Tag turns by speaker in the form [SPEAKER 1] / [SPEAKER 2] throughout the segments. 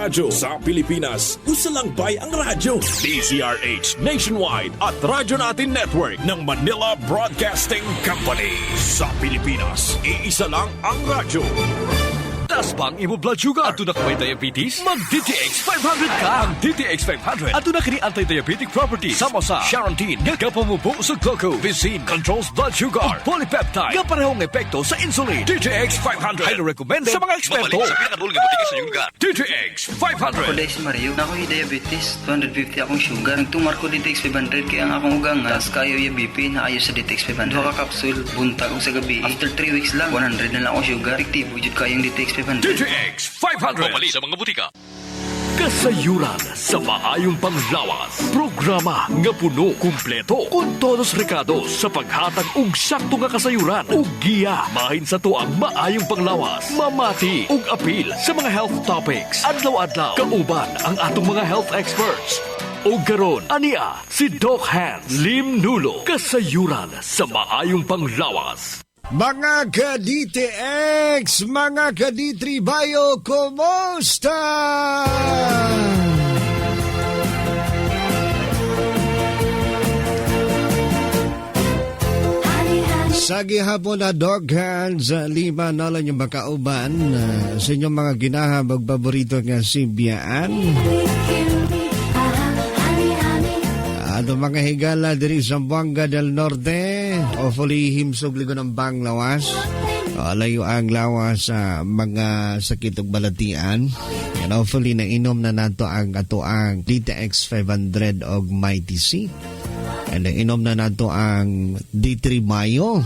[SPEAKER 1] radyo sa Pilipinas. Usa lang bay ang radyo. DZRH Nationwide at Radyo Natin Network ng Manila Broadcasting Company. Sa Pilipinas, iisa lang ang radyo.
[SPEAKER 2] Taas ba ang imo blood sugar? Ato na ka may diabetes? Mag-DTX 500 ka! Ang DTX 500 ato na kini anti-diabetic property sama sa Charantine nga kapamupo sa glucose, Vicine controls blood sugar ug polypeptide nga parehong epekto sa insulin. DTX 500 highly recommended sa mga eksperto.
[SPEAKER 3] Mabalik sa pinakadulong nga butika sa iyong lugar.
[SPEAKER 2] DTX 500.
[SPEAKER 4] Ako si Mario, na ako'y diabetes, 250 akong sugar. Nagtumar ko DTX 500 kaya ang akong ugang as kayo yung BP na ayos sa DTX 500. Duha ka kapsul, buntag ko sa gabi. After 3 weeks lang, 100 na lang akong sugar. Efektibo jud kayong DTX 500.
[SPEAKER 2] DTX 500.
[SPEAKER 3] Mabalik sa mga butika.
[SPEAKER 2] Kasayuran sa maayong panglawas. Programa nga puno, kumpleto, kung todos recados sa paghatag og sakto nga kasayuran ug giya mahin sa tuang maayong panglawas. Mamati ug apil sa mga health topics. Adlaw-adlaw kauban ang atong mga health experts. O garon, ania si Doc Hans Lim Nulo. Kasayuran sa maayong panglawas.
[SPEAKER 5] Mga ka-DTX, mga ka-D3 Bio, kumusta? Sa gihapon na Dog Hands, 5 na lang yung makauban sa inyong mga ginahabag paborito nga sibiyaan. Ato mga higala diri sa Buanga del Norte, hopefully himsog ligo ng Banglawas. Layo ang lawas sa mga sakit ug balatian. And hopefully nainom na nato ang ato ang DTX 500 og Mighty C. And nainom na nato ang D3 Bio.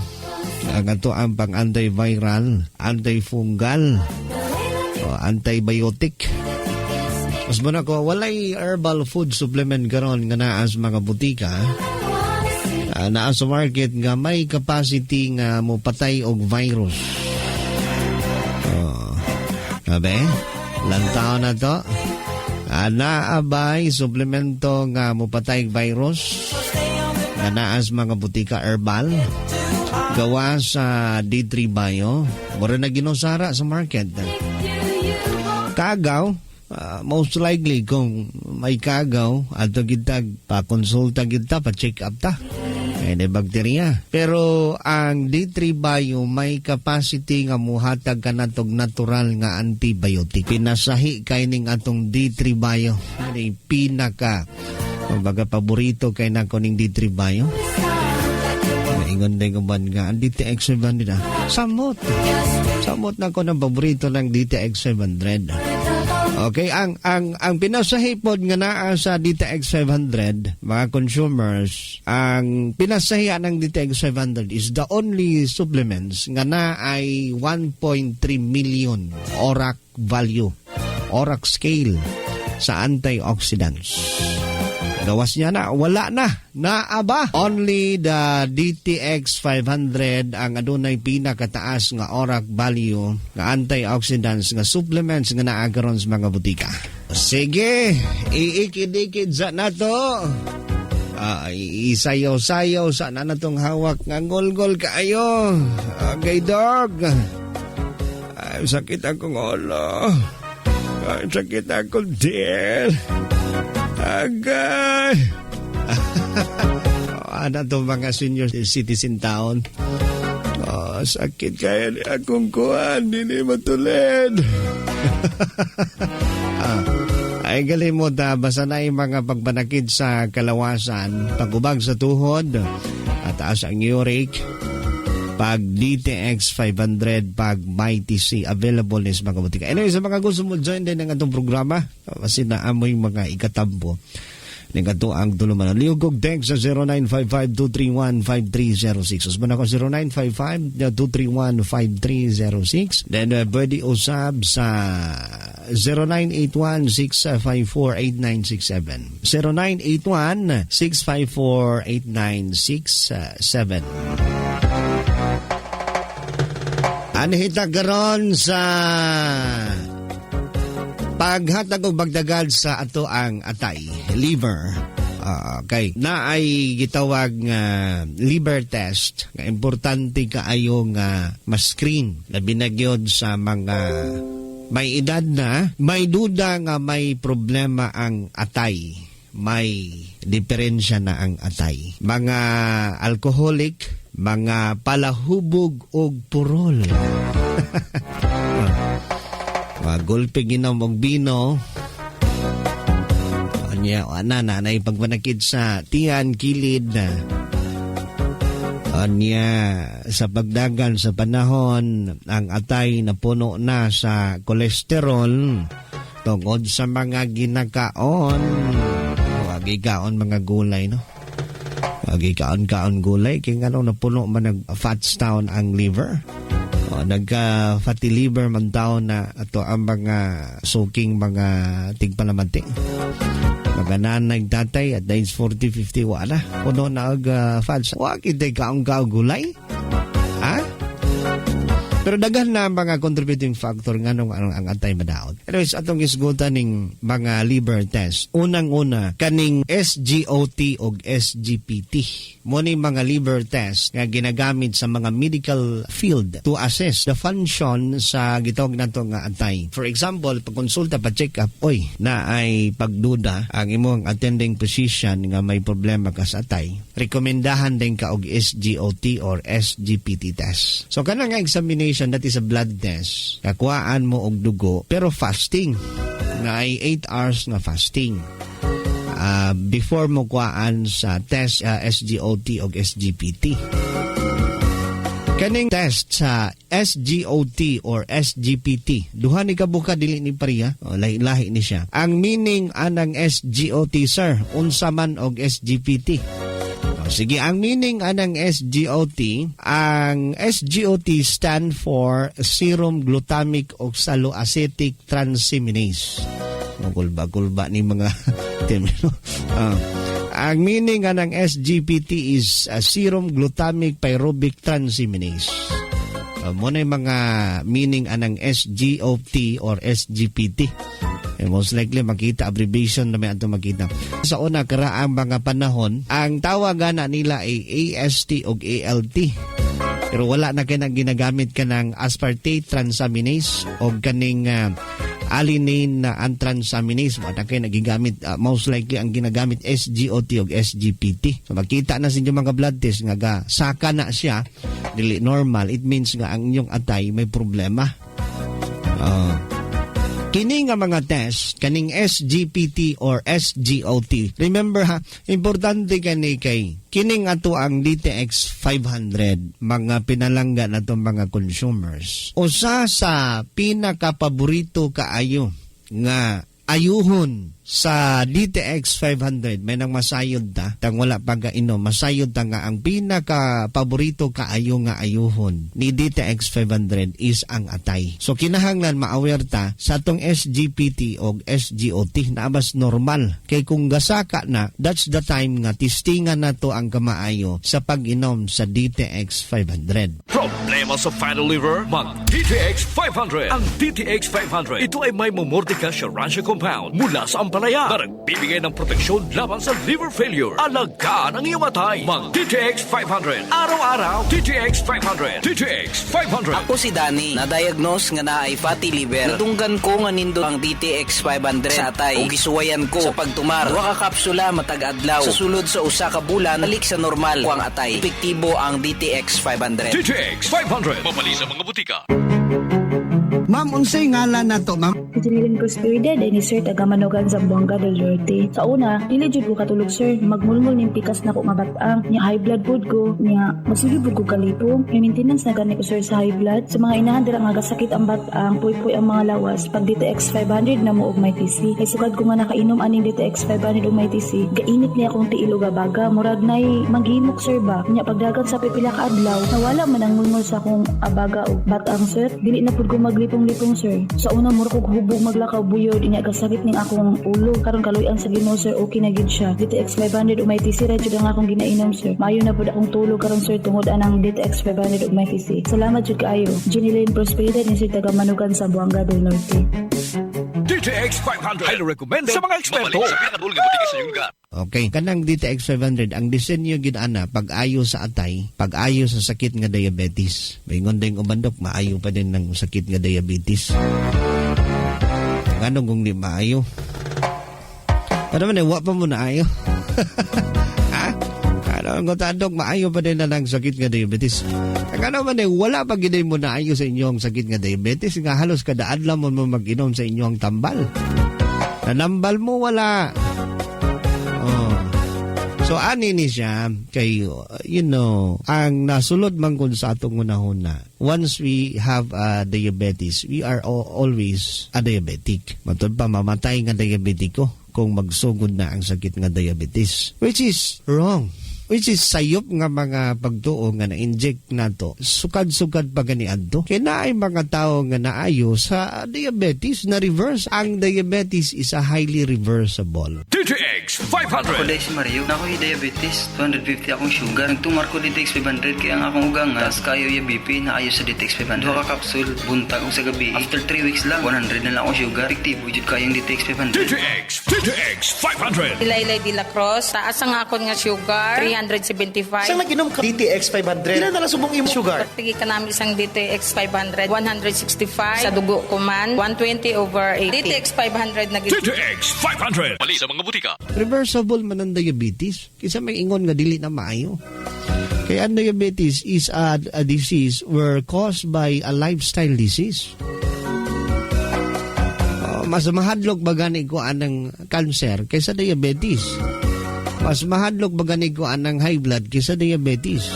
[SPEAKER 5] Ang ato ang pang antiviral, antifungal, antibiotic. Mas muna ko, walay herbal food supplement karon nga naa sa mga butika. Naa sa market nga may capacity nga mupatay og virus. Sabi, lantaw na to. Naabay suplemento nga mupatay og virus. Nga naa sa mga butika herbal. Gawa sa D3 Bio. Mura na ginusara sa market. Kagaw. Most likely kung may kagaw ato gitag pa-konsulta kita, pa-check up ta may bakterya. Pero ang D3 Bio may capacity nga muhatag ka natog natural nga antibiotic. Pinasahi kay ning atong D3 Bio. Ini pinaka kumbaga paborito kay nako ning D3 Bio. Ingon din ko ba nga ang DTX 700 samot na ko ng paborito ng DTX 700. Okay, ang pinasahipod nga naa sa DTX 500, mga consumers, ang pinasahian ng DTX 500 is the only supplements nga na ay 1.3 million ORAC value, ORAC scale sa antioxidants. Gawas niya na, wala na, naaba. Only the DTX 500 ang adunay pinakataas nga ORAC value nga antioxidants nga supplements nga naagaron sa mga butika. Sige, iikid-ikid sa nato. Isayaw-sayaw sa na natong hawak nga ngol-ngol kaayo. Okay, dog. Ay, sakit akong ulo. Ay, sakit akong deal. Agay! Ano itong mga senior citizen town? Sakit kaya ni akong kuhan, hindi matulid. Ay galing mo ta, basta na yung mga pagpanakid sa kalawasan, pagubag sa tuhod, at taas ang uric, pag DTX 500, pag Mighty C, available is mga butika. Anyway, sa mga gusto mo join din ng atong programa, kasi naamoy mga ikatampo. Nagato ang tuluman. Liugog text sa 0955-231-5306. Usman ako 0955-231-5306. Then pwede usab sa 0981-654-8967. 0981-654-8967. Anhita garon sa paghatag og bagdagad sa ato ang atay, liver. Okay, na ay gitawag nga liver test nga importante kaayo nga ma-screen na binagyod sa mga may edad na, may duda nga may problema ang atay. May diferensya na ang atay. Mga alcoholic, mga palahubog o purol. Gulpe ginom og bino. Anya na pagpanakit sa tiyan, kilid na. Anya sa pagdagan sa panahon, ang atay na puno na sa kolesterol tungod sa mga ginakaon. Wagikaon mga gulay, no? Wagikaon-kaon gulay kaya nga na puno man nag-fats taon ang liver. Nagka-fatty liver man taon na ato ang mga suking mga tigpalamanting. Mga nanay tatay at age 40, 50 wala. Puno na fats. Wag itay kaong-kaong gulay. Ha? Pero daghan na mga contributing factor nga nung ang atay madaot. Anyways, atong isgutan ning mga liver test. Unang-una, kaning SGOT o SGPT. Muna mga liver test nga ginagamit sa mga medical field to assess the function sa gitawag nato nga atay. For example, pagkonsulta pa check up, na ay pagduda ang imong attending physician nga may problema ka sa atay. Rekomendahan din ka og SGOT or SGPT test. So kanang nga examination that is a blood test. Kakuhaan mo og dugo pero fasting. Na ay 8 hours na fasting. Before mo kuhaan sa test SGOT o SGPT. Kaning test sa SGOT or SGPT, duha ni kabuka dili ni pariya, lahi-lahi ni siya. Ang meaning anang SGOT sir, unsa man og SGPT? Sige, ang meaning anang SGOT, ang SGOT stand for serum glutamic oxaloacetic transaminase. Kulba-kulba ni mga termino. Ang meaning ng SGPT is serum glutamic pyruvic transaminase. Muna yung mga meaning anang SGOT or SGPT. Most likely makita abbreviation na may ato makita. Sa una karaang mga panahon, ang tawagan na nila ay AST o ALT. Pero wala na kayo ginagamit ka ng aspartate transaminase o kaning alanine na transaminase. Wala na kayo nagigamit. Most likely ang ginagamit SGOT o SGPT. So makita na sa inyong mga blood test nga saka na siya, dili normal. It means nga ang inyong atay may problema. Kini nga mga test, kaning SGPT or SGOT. Remember ha, importante kani kay kining ato ang DTX 500, mga pinalangga na itong mga consumers. Usa sa pinakapaborito kaayo nga ayuhon sa DTX 500, may nang masayod ta, tang wala pagkainom, masayod ta nga ang pinaka-paborito kaayo nga ayuhon ni DTX 500 is ang atay. So kinahanglan ma-aware ta sa tong SGPT o SGOT na abas normal. Kay kung gasaka na, that's the time nga testingan na to ang kamaayo sa pag-inom sa DTX 500.
[SPEAKER 2] Problema sa fatty liver? Mag DTX 500. Ang DTX 500, ito ay may Momordica Sharansha compound mula sa ampalaya na nagbibigay ng proteksyon laban sa liver failure. Alagaan ang iyong atay. Mag DTX 500. Araw-araw, DTX 500. DTX 500.
[SPEAKER 6] Ako si Danny, na-diagnose nga na ay fatty liver. Natunggan ko nga nindo ang DTX 500 sa atay. O gisuwayan ko sa pagtumar. Duha ka kapsula matag adlaw. Sa sulod sa usa ka bulan, balik sa normal ko ang atay. Epektibo ang DTX 500.
[SPEAKER 2] DTX 500.
[SPEAKER 3] Mabali sa mga butika.
[SPEAKER 5] Ma'am, unsay ngalan na to, ma'am?
[SPEAKER 7] Jillian Prosperida, din ni Sir Tagamanogan, Zamboanga del Norte. Sa una, dili jud ko katulog Sir, magmulmul ning pikas na ko nga batang, nya high blood pod ko, nya masigib ko kalipo. May maintenance na gani ko Sir sa high blood. Sa mga inahan dira nga gasakit ang batang, puy-puy ang mga lawas. Pag DTX 500 na mo og may TC. Kay sugad ko nga nakainom aning DTX 500 og may TC, gainit niya akong tiil og baga. Murag nay maghimok Sir ba. Nya pagdagan sa pipila ka adlaw, nawala man ang mulmul sa akong abaga og batang Sir. Dili na pod ko maglipong Sir. Sa una mura ko hubog maglakaw buyod, inya kasakit ning akong ulo. Karon kaluyan sa Ginoo Sir, okay na gid siya. DTX 500 ug may TC ra jud ang akong ginainom Sir. Maayo na pud akong tulog karon Sir tungod anang DTX 500 ug may TC. Salamat jud kaayo. Jillian Prosperida ni Sir Tagamanogan sa Zamboanga del Norte.
[SPEAKER 2] DTX 500. Highly recommended sa mga eksperto.
[SPEAKER 3] Mabalik sa pinakabulong butika sa iyong lugar.
[SPEAKER 5] Okay, kanang DTX 500 ang disenyo gid ana pag-ayo sa atay, pag-ayo sa sakit nga diabetes. Maingon ding ubandok maayo pa din ng sakit nga diabetes. Ano kung di maayo? Ano man wa pa mo na ayo? Ha? Ano ang tandok maayo pa din na ng sakit nga diabetes? Ang ano man wala pa gid mo na ayo sa inyong sakit nga diabetes nga halos kada adlaw mo mag-inom sa inyong tambal. Nanambal mo wala. Oh. So ani ni siya kay ang nasulod man kun sa atong una-una. Once we have diabetes, we are always a diabetic. Matod pa mamatay nga diabetiko kung magsugod na ang sakit nga diabetes, which is wrong. Which is sayop nga mga pagtuo nga na-inject nato. Sukad-sukad pa ganiadto. Kaya na ay mga tao nga naayo sa diabetes na reverse. Ang diabetes is a highly reversible.
[SPEAKER 1] DTX
[SPEAKER 4] Ako
[SPEAKER 1] 500.
[SPEAKER 4] dahil si Mario, ako yung diabetes, 250 akong sugar. Nagtumar ko DTX 500 kaya ang akong ugangas, kayo yung BP na ayos sa DTX 500. Duha ka kapsul, buntag o sa gabi. After 3 weeks lang, 100 na lang akong sugar. Efektibo, jud kayong DTX 500.
[SPEAKER 1] DTX 500.
[SPEAKER 8] Ilaylay de la Cruz, taas ang akon nga sugar, 375.
[SPEAKER 9] Saan nag-inom ka? DTX 500. Ilan na lang subong imo sugar?
[SPEAKER 8] Pagtigi ka namin isang DTX 500, 165. Sa dugo ko man, 120/80. DTX 500 na gito.
[SPEAKER 1] DTX 500.
[SPEAKER 3] Mali sa mga butika.
[SPEAKER 5] Reversible man ang diabetes. Kisa may ingon nga dili na maayo. Kaya ang diabetes is a disease were caused by a lifestyle disease. Mas mahadlok ba gani ko anang cancer kaysa diabetes? Mas mahadlok ba gani ko anang high blood kaysa diabetes?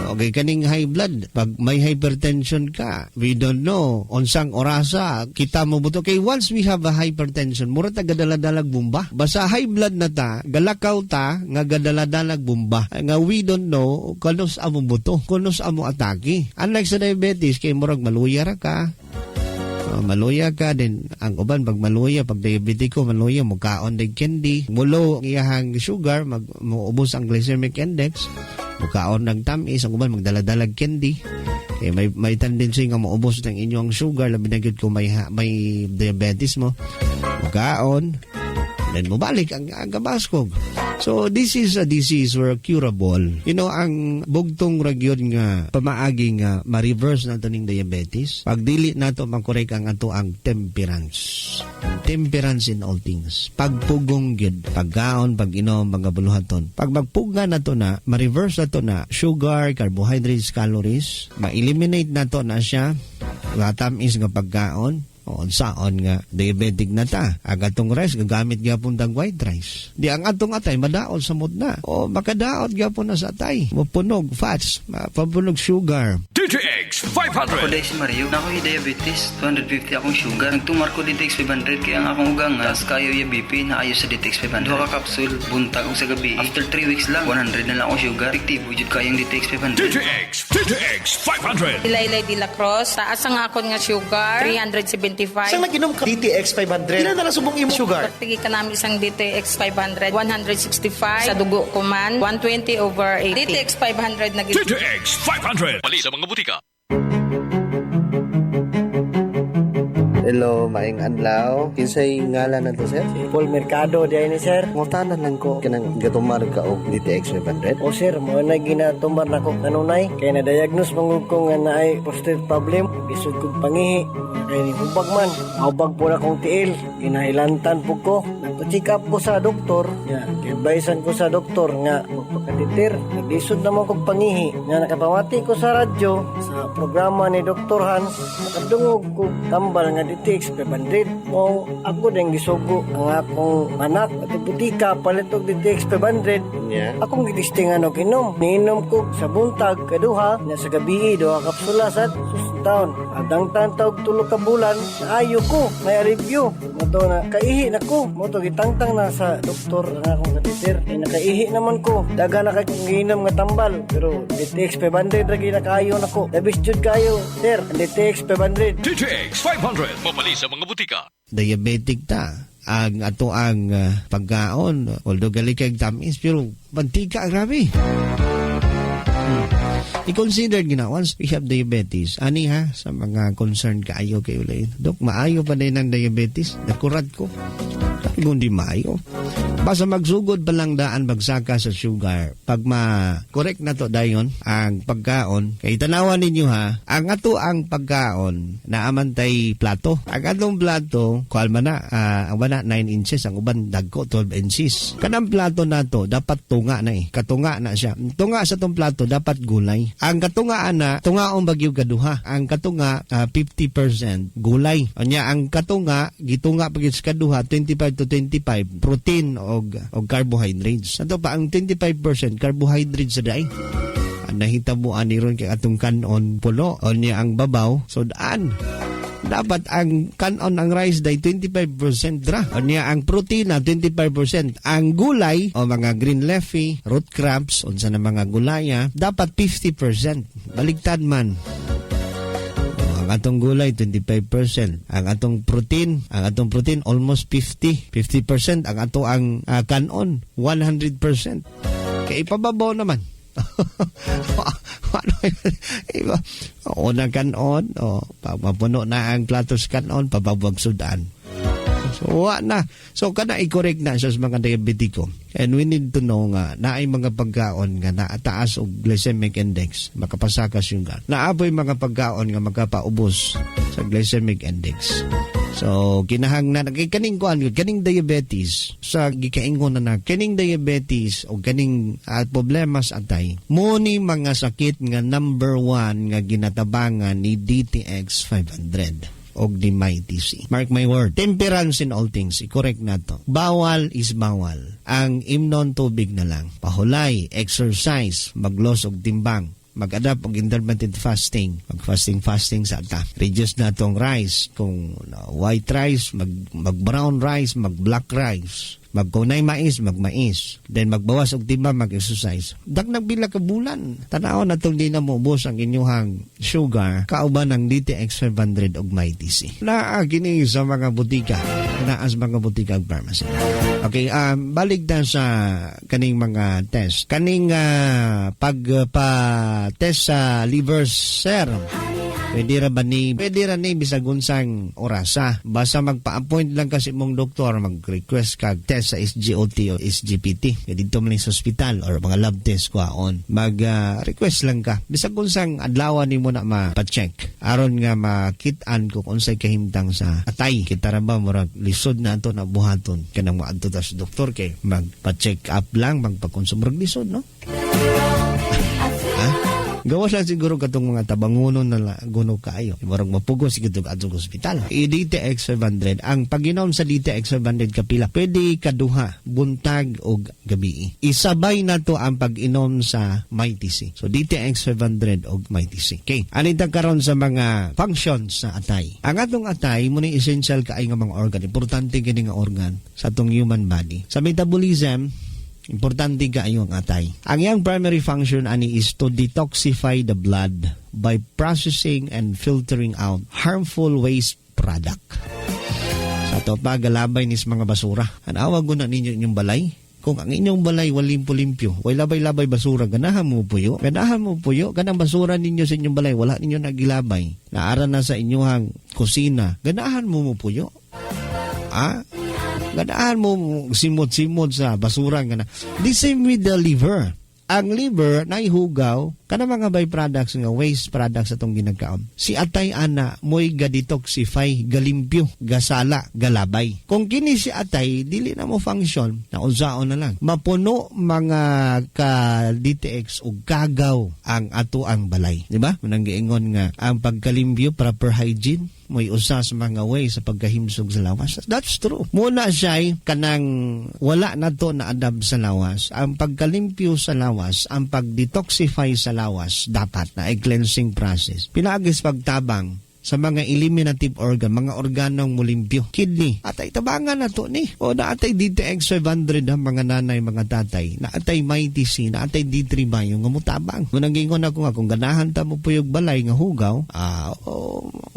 [SPEAKER 5] Okay, kaning high blood, pag may hypertension ka, we don't know, unsang orasa, kita mo buto. Okay, once we have a hypertension, mura ta gadaladalag bumba. Basta high blood na ta, galakaw ta, nga gadaladalag bumba. Nga we don't know, kunos amo buto, kunos amo atake. Unlike sa diabetes, kay murag maluya ra ka, maluya ka din. Ang uban pag maluya, pag diabetiko maluya, mukaon din candy, mulo iyahang sugar, muubos ang glycemic index, mukaon ng tamis, ang uban magdaladalag candy. Eh, may tendency nga maubos ng inyong sugar, labi na gid ko may diabetes mo, mukaon, then mubalik ang gabaskog. So this is a disease where curable. Ang bugtong ragyon nga pamaagi nga ma-reverse nato ning diabetes. Pag dili nato makorek ang ato ang temperance. Temperance in all things. Pagpugong gyud, pagkaon, pag-inom, mga buluhaton. Pag magpuga nato na, ma-reverse nato na sugar, carbohydrates, calories, ma-eliminate nato na siya, tamis nga pagkaon. O saon nga diabetic na ta. Ang atong rice gagamit gyapon tag white rice. Di ang atong atay madaol sa mudna. O makadaot gyapon na sa atay. Mapunog fats, mapunog sugar.
[SPEAKER 1] DTX
[SPEAKER 4] Ako
[SPEAKER 1] 500.
[SPEAKER 4] dahil si Mario, ako yung diabetes, 250 akong sugar. Nagtumar ko DTX 500 kaya ang akong ugangas, kayo yung BP na ayos sa DTX 500. Duha ka kapsul, buntag o sa gabi. After 3 weeks lang, 100 na lang akong sugar. Efektibo, jud kayong DTX 500.
[SPEAKER 1] DTX 500.
[SPEAKER 8] Ilaylay de la Cruz, taas ang akon nga sugar, 375.
[SPEAKER 9] Saan nag-inom ka? DTX 500. Ilan na lang subong imo sugar?
[SPEAKER 8] Pagtigi ka namin isang DTX 500, 165. Sa dugo ko man, 120/80. DTX 500 na gito.
[SPEAKER 1] DTX 500.
[SPEAKER 3] Mali sa mga butika.
[SPEAKER 5] Hello, maing adlaw. Kinsay ngalan na to, sir?
[SPEAKER 10] Paul Mercado diay ni sir.
[SPEAKER 5] Ngutanan lang ko kanang gatumar ka og DTX 500.
[SPEAKER 10] O sir, mo na ginatumar na ko kanunay kay na diagnose mangud ko nga naay prostate problem, isod kog pangihi. Kay ni hubag man, hubag po na kong tiil, kinailantan po ko. Nagpa-check up ko sa doktor, nga advisean ko sa doktor nga magpakatitir. Naglisod naman kong pangihi, nga nakapamati ko sa radyo sa programa ni Dr. Hans. Nakadungog ko tambal nga DTX 500. O ako din gisugo ang akong anak at butika palit og DTX 500.
[SPEAKER 5] Yeah.
[SPEAKER 10] Akong gitistingan og inom. Niinom ko sa buntag kaduha na sa gabi duha kapsula sa sustaon. Adang tantawg tulo ka bulan na ayo ko may review. Moto na kaihi na ko. Moto gitangtang na sa doktor ang akong katitir. Ay nakaihi naman ko. Daga na kagiinom nga tambal. Pero DTX 500 lagi na kaayo na ko. Labis jud kayo, sir. DTX 500.
[SPEAKER 1] DTX 500.
[SPEAKER 3] Mapali sa mga butika.
[SPEAKER 5] Diabetic ta. Ang ato ang pagkaon, although galikag tamis, pero mantika, grabe. I-consider gina, once we have diabetes, ani ha, sa mga concern kaayo kayo lang. Dok, maayo pa din ang diabetes? Nakurat ko. Sabi ko, hindi maayo. Basta magsugod pa lang daan magsaka sa sugar. Pag ma-correct na to dayon ang pagkaon, kay tanawan ninyo ha, ang ato ang pagkaon na amantay plato. Ang atong plato, kalma na, ang bana 9 inches, ang uban dagko 12 inches. Kanang plato na to, dapat tunga na katunga na siya. Tunga sa tong plato, dapat gulay. Ang katungaan na, tungaon bagyo kaduha. Ang katunga, 50% gulay. Anya, ang katunga, gitunga pagit sa kaduha, 25 to 25, protein o carbohydrates. Ato pa, ang 25% carbohydrates sa daig. Nahitabuan ni ron kay atong kanon pulo. O niya ang babaw, so daan. Dapat ang kanon ang rice day 25% dra. O niya ang protina 25%. Ang gulay o mga green leafy, root crops, unsa na mga gulaya, dapat 50%. Baligtad man. Ang atong gulay 25%, ang atong protein almost 50% ang ato ang kanon 100%. Kay ipababaw naman. O na kanon, o mapuno na ang platos kanon, pababag sudan. So, na. So, kana i-correct na sa mga diabetiko. And we need to know nga na ay mga pagkaon nga naataas og glycemic index, makapasakas yung gan. Naapoy mga pagkaon nga makapaubos sa glycemic index. So, kinahang na kaning diabetes sa gikaingon na kaning diabetes o kaning problema sa atay. Muni mga sakit nga number 1 nga ginatabangan ni DTX 500. Og di MyTC. Mark my word. Temperance in all things. I-correct na to. Bawal is bawal. Ang imnon tubig na lang. Pahulay, exercise, maglos og timbang, mag-adapt og intermittent fasting. Mag-fasting sa ata. Reduce na tong rice. Kung white rice, mag-brown rice, mag-black rice. Magkunay mais, magmais. Then magbawas og timbang, mag-exercise. Dagnag bila ka bulan. Tanaw na itong di na mubos ang inyuhang sugar, kauban ng DTX 500 og MyTC. Naagini sa mga butika. Naas mga butika og pharmacy. Okay, balik na sa kaning mga test. Kaning pagpa-test sa liver serum. Pwede ra ni bisag unsang orasa. Basta magpa-appoint lang kasi mong doktor, mag-request kag test sa SGOT o SGPT. Dito man sa hospital or mga lab test kuhaon. Mag-request lang ka. Bisag unsang adlaw ni mo na ma-check. Aron nga makit-an kung unsay kahimtang sa atay. Kita ra ba murag lisod na ato na buhaton kanang maadto ta sa doktor kay magpa-check up lang, magpa-consume rag lisod, no? Gawas lang siguro katong mga tabangunon na guno kaayo. Marang mapugos siguro atong hospital. DTX 500. Ang pag-inom sa DTX 500 kapila, pwede kaduha, buntag o gabi. Isabay na to ang pag-inom sa MyTC. So DTX 500 o MyTC. Okay. Anita karon sa mga functions sa atay. Ang atong atay, muna essential kaay nga mga organ. Importante gini nga organ sa atong human body. Sa metabolism, importante kaayo ang atay. Ang iyang primary function ani is to detoxify the blood by processing and filtering out harmful waste product. Sa to pagalabay nis mga basura. Anawag ko na ninyo inyong balay. Kung ang inyong balay walimpo-limpyo, way labay-labay basura, ganahan mo puyo, ganang basura ninyo sa inyong balay, wala ninyo nagilabay. Naara na sa inyong kusina, ganahan mo puyo. Ganaan mo simod-simod sa basura. The same with the liver. Ang liver, naihugaw, kana mga byproducts nga waste products atong ginagkaon. Si atay ana, mo'y ga-detoxify, galimpyo, gasala, galabay. Kung kini si atay, dili na mo function, naunsaon na lang. Mapuno mga ka-DTX o kagaw ang ato ang balay. Diba? Manang giingon nga, ang pagkalimpyo, proper hygiene, mo'y usa sa mga way sa pagkahimsog sa lawas. That's true. Muna siya'y kanang wala na to na adab sa lawas. Ang pagkalimpyo sa lawas, ang pag-detoxify sa lawas, dapat na cleansing process. Pinaagis pagtabang sa mga eliminative organ, mga organong mulimpyo. Kidney, atay tabangan na to ni. O naatay DTX 500 ang mga nanay, mga tatay. Naatay MyTC, naatay D3 Bio nga mutabang. Munang gingon ako nga, kung ganahan ta mo po yung balay nga hugaw,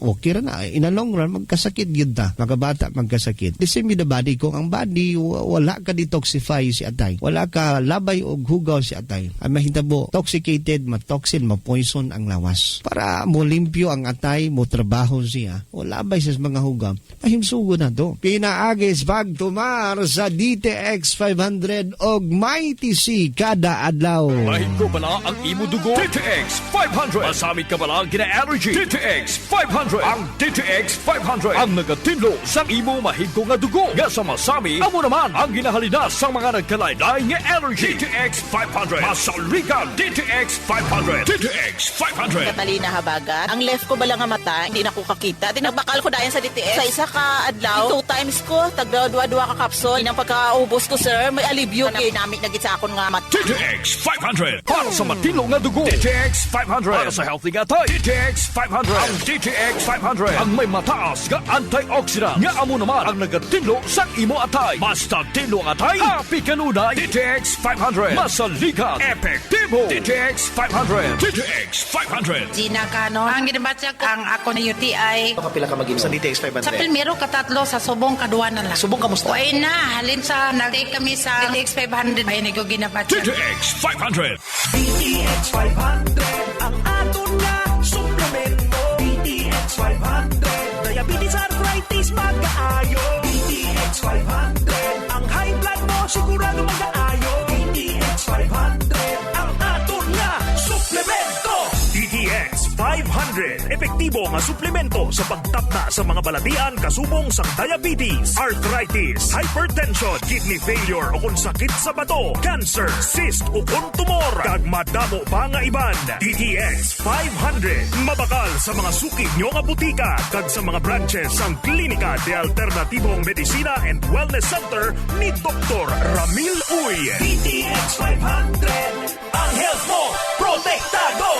[SPEAKER 5] okay ra na. In a long run, magkasakit yun ta. Mga bata, magkasakit. The same with the body. Kung ang body, wala ka detoxify si atay. Wala ka labay o hugaw si atay. Ang mahitabo, toxicated, matoxin, mapoison ang lawas. Para mulimpyo ang atay, mo nagtrabaho siya, wala ba siya sa mga hugam, mahimsugo na to. Pinaagis pagtumar sa DTX 500 og Mighty C kada adlaw.
[SPEAKER 2] Mahigko bala ang imo dugo? DTX 500. Masamit ka bala gina-allergy? DTX 500. Ang DTX 500 ang nagatinlo sa imo mahigko nga dugo. Nga sa masami, amo naman ang ginahalina sa mga nagkalain-lain nga allergy. DTX 500. Masalikan DTX 500. DTX 500.
[SPEAKER 11] Catalina Habagat. Ang left ko bala nga mata, hindi na ko kakita. Tinabakal ko dayan sa DTX. Sa isa ka adlaw, 2 times ko, tagdua-dua ka kapsol. Inang pagkaubos ko, sir, may alibyo. Kinamit na git sa akon nga mata.
[SPEAKER 2] DTX 500. Para sa matino nga dugo. DTX 500. Para sa healthy nga tayo. DTX 500. Ang DTX 500. Ang may mataas nga antioxidant. Nga amo naman ang nagatinlo sa imo atay. Basta tinlo ang atay, happy kanunay. DTX 500. Masalikan. Epektibo. DTX 500. DTX 500.
[SPEAKER 8] Gina Cano, ang ginabatya ko, ang ako na UTI.
[SPEAKER 9] Kapila ka mag-inom sa DTX 500.
[SPEAKER 8] Sa Pilmero, katatlo, sa Subong, kaduwa na lang.
[SPEAKER 9] Subong kamusta?
[SPEAKER 8] Uy na, halin sa, nag-take kami sa DTX 500. Ayun, ko ginabatya.
[SPEAKER 2] DTX 500.
[SPEAKER 1] DTX 500 ang aton nga suplemento. DTX 500 diabetes, arthritis, magkaayo. DTX 500 ang high blood mo sigurado magkaayo. DTX 500 ang aton nga suplemento. DTX 500 epektibo nga suplemento sa pagtapna sa mga balatian kasubong sang diabetes, arthritis, hypertension, kidney failure o kung sakit sa bato, cancer, cyst o kung tumor, kag madamo pa nga iban. DTX 500 mabakal sa mga suki nyo nga butika kag sa mga branches sang Klinika de Alternatibong Medicina and Wellness Center ni Dr. Ramil Uy. DTX 500 ang health mo protektado.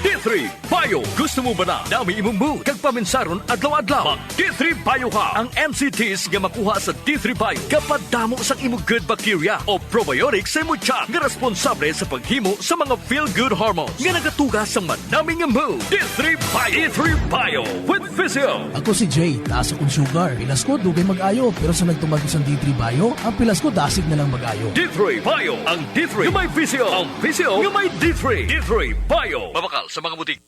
[SPEAKER 2] D3 Bio. Gusto mo ba na dami imong mood kag paminsaron adlaw-adlaw? Mag D3 Bio ka. Ang MCTs nga makuha sa D3 Bio kapag damo sa imong good bacteria o probiotics sa imong tiyan nga responsable sa paghimo sa mga feel-good hormones nga nagatugas sa manaming nga mood. D3 Bio. D3 Bio with Physio.
[SPEAKER 12] Ako si Jay, taas akong sugar. Pilas ko, dugay mag-ayo. Pero sa nagtumag ko sa D3 Bio, ang pilas ko dasig na lang mag-ayo.
[SPEAKER 2] D3 Bio. Ang D3 nga may Physio. Ang Physio nga may D3. D3 Bio.
[SPEAKER 3] Mabakal sa mga butik.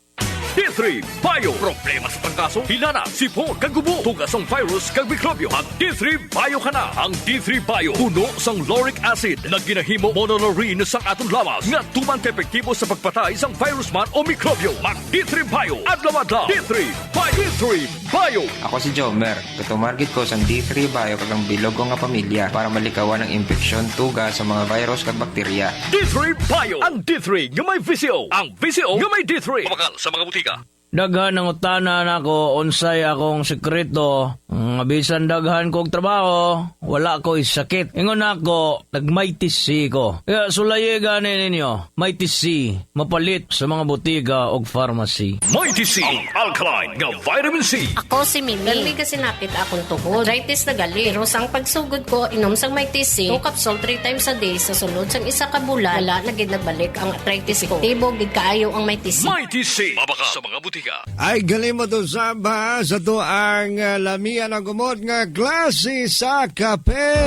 [SPEAKER 2] D3 Bio. Problema sa pangkaso, hinana, sipon, kagubo, tugas ng virus, kag mikrobyo. Ang D3 Bio ka na. Ang D3 Bio, puno sang lauric acid na ginahimo monolaurin sang atong lawas nga tuman ka-epektibo sa pagpatay sang virus man o mikrobyo. Mag D3 Bio. Adlaw-adlaw. D3 Bio. D3 Bio.
[SPEAKER 13] Ako si Jomer. Tutumargit ko sang D3 Bio kag ang bilog ko nga pamilya para malikawan ang infeksyon, tuga sa mga virus kag bakterya.
[SPEAKER 2] D3 Bio. Ang D3 nga may Visio. Ang Visio nga may D3.
[SPEAKER 3] Mabakal sa mga butika.
[SPEAKER 14] Daghan ang utanan ako, unsay akong sekreto. Bisan daghan kong trabaho, wala ko sakit. Ingon ako, nag-Mighty C ko. Kaya sulaye gani ninyo, Mighty C, mapalit sa mga botiga o pharmacy.
[SPEAKER 2] Mighty C, ang alkaline nga vitamin C.
[SPEAKER 15] Ako si Mimi. Gali kasi napit akong tuhod. Arthritis na gali. Pero sang pagsugod ko, inom sang Mighty C, 2 capsule 3 times a day sa sulod sang isa ka bulan. Wala na gid nagbalik ang arthritis ko. Tibog gid kaayo ang Mighty C.
[SPEAKER 2] Mighty C,
[SPEAKER 3] mabakal sa mga butika.
[SPEAKER 5] Ay galing mo to saba sa to ang lamian ng gumot nga klase sa kape.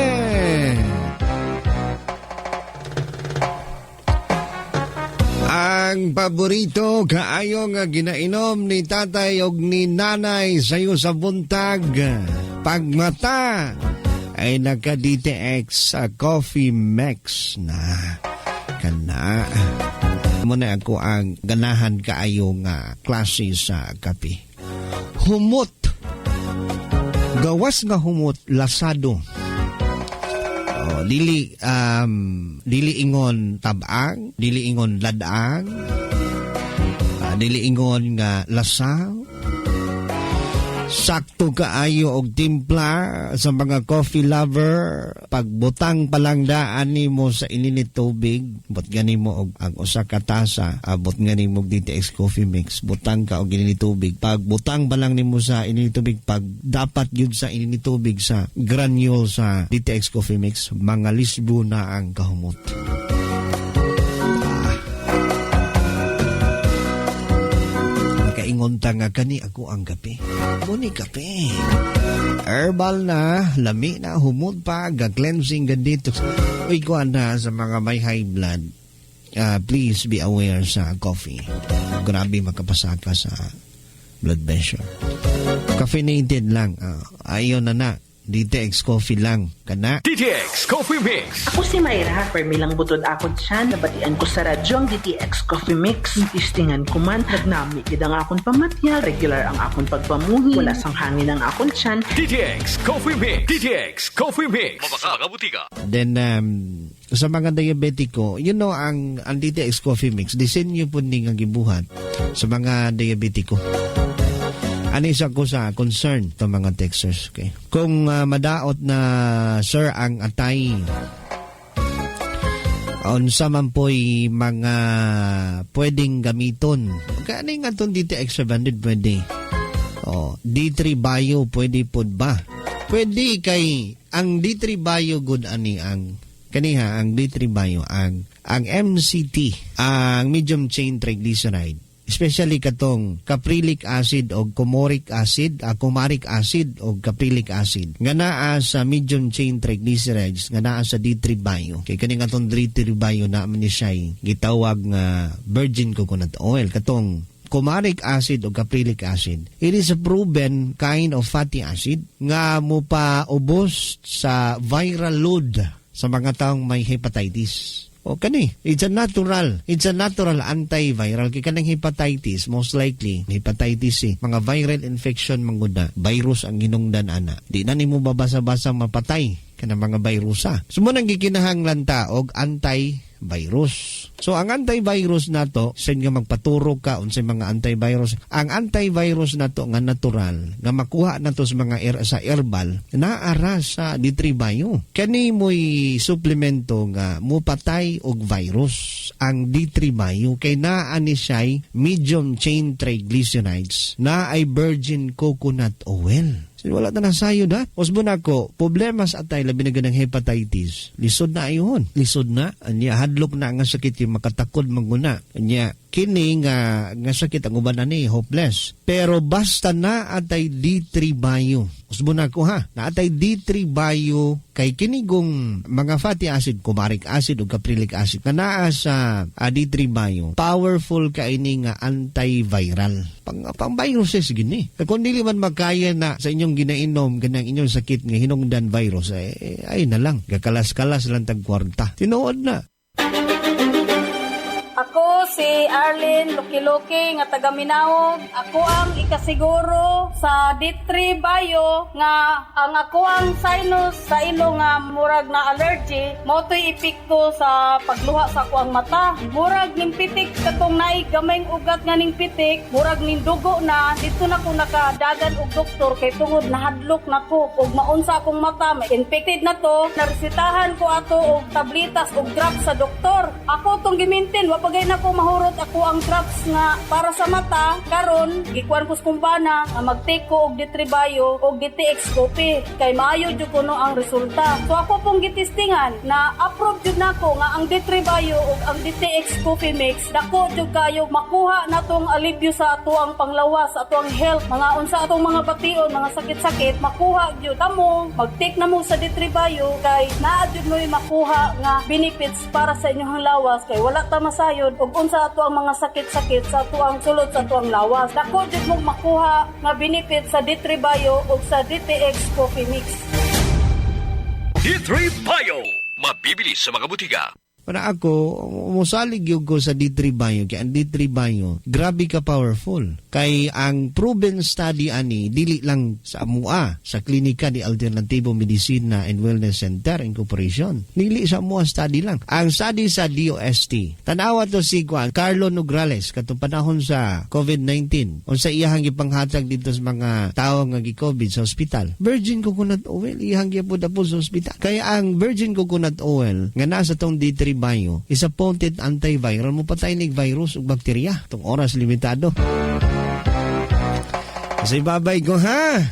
[SPEAKER 5] Ang paborito kaayo nga ginainom ni tatay og ni nanay sayo sa buntag. Pagmata ay naka-DTX Coffee Max na kana. Muna ako ang ganahan kaayo nga klase sa kape. Humot. Gawas nga humot, lasado. Dili ingon tabang, dili ingon ladang, dili ingon nga lasaw. Sakto kaayo og timpla sa mga coffee lover. Pagbutang palang daan nimo sa ininit tubig, bot gani mo og ang usa ka tasa, abot gani mo DTX coffee mix, butang ka og ininit tubig. Pagbutang palang nimo sa ininit tubig, pag dapat gyud sa ininit tubig sa granule sa DTX coffee mix, mga lisbo na ang kahumot. Ingonta nga kani ako ang kape. Muni kape. Herbal na, lami na, humod pa, ga-cleansing, ga-detox. Uy, kuhan na sa mga may high blood, please be aware sa coffee. Grabe makapasaka sa blood pressure. Caffeinated lang. Ayaw na. DTX coffee lang. Kana?
[SPEAKER 2] DTX Coffee Mix.
[SPEAKER 16] Ako si Mayra, permilang butod akon siya, nabatian ko sa radyo ang DTX Coffee Mix. Tistingan ko man, nagnami gid ang akon pamatya, regular ang akon pagpamuhi, wala sang hangin ang akon tiyan.
[SPEAKER 2] DTX Coffee Mix. DTX Coffee Mix.
[SPEAKER 3] Mabaka mga butika.
[SPEAKER 5] Then, sa mga diabetiko, ang DTX Coffee Mix, disenyo po nga gibuhat sa mga diabetiko. Ano isa ko sa concern to mga texters, okay? Kung madaot na sir ang atay unsa man po'y mga pwedeng gamiton. Kani nga itong DTX 700 pwede. D3 Bio pwede po ba? Pwede kay ang D3 Bio good ani ang kaniha ang D3 Bio ang MCT ang medium chain triglyceride. Especially katong caprylic acid o comoric acid, comaric acid o caprylic acid. Nga naa sa medium chain triglycerides, nga naa sa D3 Bio. Kay kani nga tong D3 Bio na man ni siya gitawag nga virgin coconut oil. Katong comaric acid o caprylic acid, it is a proven kind of fatty acid nga mo pa ubos sa viral load sa mga taong may hepatitis. O kani, it's a natural antiviral. Kaya kanang hepatitis, most likely, hepatitis mga viral infection mangguna, virus ang ginungdan ana. Di na nimo babasa-basa mapatay kanang mga virusa. Sumunang gikinahanglan ta og antivirus. So ang antivirus nato, sen nga magpaturog ka unsay mga antivirus. Ang antivirus nato nga natural, nga makuha nato sa mga sa herbal, naara sa D3 Bio. Kani mo'y suplemento nga mupatay og virus ang D3 Bio kay naa ni siya'y medium chain triglycerides na ay virgin coconut oil. So, wala na nasayod ha. Osbo na ko, problema sa atay labi na ganang hepatitis. Lisod na ayon. Lisod na. Anya, hadlok na nga sakit yung makatakod mangguna. Anya, kini nga sakit ang uban na ni, hopeless. Pero basta na atay D3 Bio. Osbo na ko ha. Na atay D3 Bio kay kinigong mga fatty acid, comaric acid o caprylic acid na naa sa D3 Bio. Powerful kaini nga antiviral. Pang viruses gini. Kung dili man makaya na sa inyong ginainom ganang inyong sakit nga hinungdan virus ay na lang gakalas-kalas lang tag kwarta. Tinuod na.
[SPEAKER 17] Ako si Arlene Luki-Luki nga taga Minaog. Ako ang ikasiguro sa D3 Bio nga ang ako ang sinus sa ilo nga murag na allergy mo to'y epekto sa pagluha sa ako ang mata. Murag ning pitik katong naay gamayng ugat nga ning pitik, murag ning dugo na dito na ko nakadagan og doktor kay tungod nahadlok na ko ug maunsa akong mata may infected na to. Naresetahan ko ato og tablitas og drops sa doktor. Ako tong gimintin wa pagay na ko mahurot ako ang drops nga para sa mata karon gikuan ko sa kumbana nga mag-take ko og D3 Bio og DTX Coffee kay maayo jud kuno ang resulta. So ako pong gitistingan na approve jud nako nga ang D3 Bio ug ang DTX Coffee Mix dako jud kayo makuha natong alibyo sa ato ang panglawas, ato ang health, mga unsa atong mga bation, mga sakit-sakit makuha jud kamo mag-take na mo sa D3 Bio kay naa jud mo makuha nga benefits para sa inyong lawas kay wala ta masayod ug unsa ato ang mga sakit-sakit sa ato ang sulod sa ato ang lawas. Dako jud mo makuha nga benefit sa D3 Bio ug sa DTX Coffee Mix.
[SPEAKER 2] D3 Bio. Mabibili sa mga butika.
[SPEAKER 5] Para ako, musalig yung ko sa D3 Bio. Kaya ang D3 Bio, grabe ka powerful. Kay ang proven study ani, dili lang sa AMUA, sa klinika ni Alternativo Medicina and Wellness Center Incorporation. Dili sa AMUA study lang. Ang study sa DOST. Tanawa to si Carlo Nograles, katong panahon sa COVID-19. O sa iyahang ipanghatag dito sa mga tao nga gi-COVID sa ospital. Virgin coconut oil, iyahang giapod-apod sa ospital. Kaya ang virgin coconut oil, nga nasa tong D3 Bio, is a potent antiviral mo patay nig virus ug bakterya. Itong oras limitado. Sa ibabay ko ha.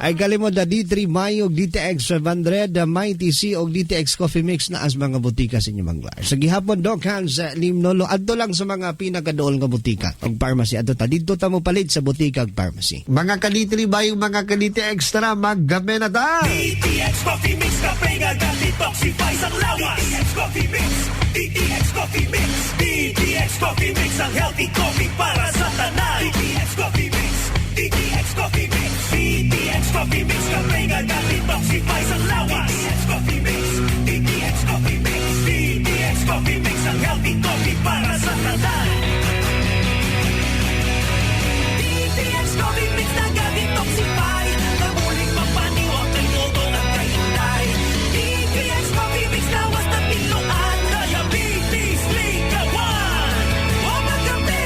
[SPEAKER 5] Ay kalimod da D3 Mayo, DTX 500, may TC o DTX Coffee Mix na as mga butika sa inyong mga lugar. Sa gihapon, Doc Hans, Limnolo, adto lang sa mga pinakadool nga butika o pharmacy. Adto ta, dito ta mo palit sa butika o pharmacy. Mga ka-D3 Mayo, mga ka-DT Extra, maggabi na ta!
[SPEAKER 1] DTX Coffee Mix, kape nga detoxify sa lawas. DTX Coffee Mix, DTX Coffee Mix, DTX Coffee Mix, ang healthy coffee para sa tanan. DTX Coffee Mix, DTX Coffee Mix, DTX Coffee Mix, kape nga detoxify sa lawas. DTX Coffee Mix, DTX Coffee Mix, DTX Coffee Mix, ang healthy coffee para sa tanan. DTX Coffee Mix na detoxify, namuling mapaniwag ng yodo at kainday. DTX Coffee Mix na was na piluan, diabetes, ligawan. O magkape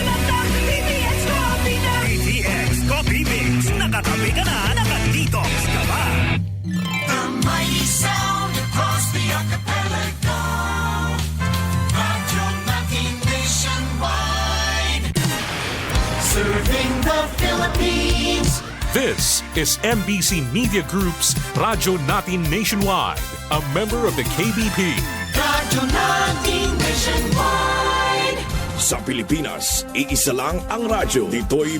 [SPEAKER 1] na ta, DTX Coffee na. DTX Coffee Mix, nakatabi ka na, nakadetox ka ba? The mighty sound across the archipelago, Radyo Natin nationwide, serving the Philippines.
[SPEAKER 18] This is MBC Media Group's Radyo Natin Nationwide, a member of the KBP.
[SPEAKER 1] Radyo Natin Nationwide. Sa Pilipinas, iisa lang ang radyo. Dito'y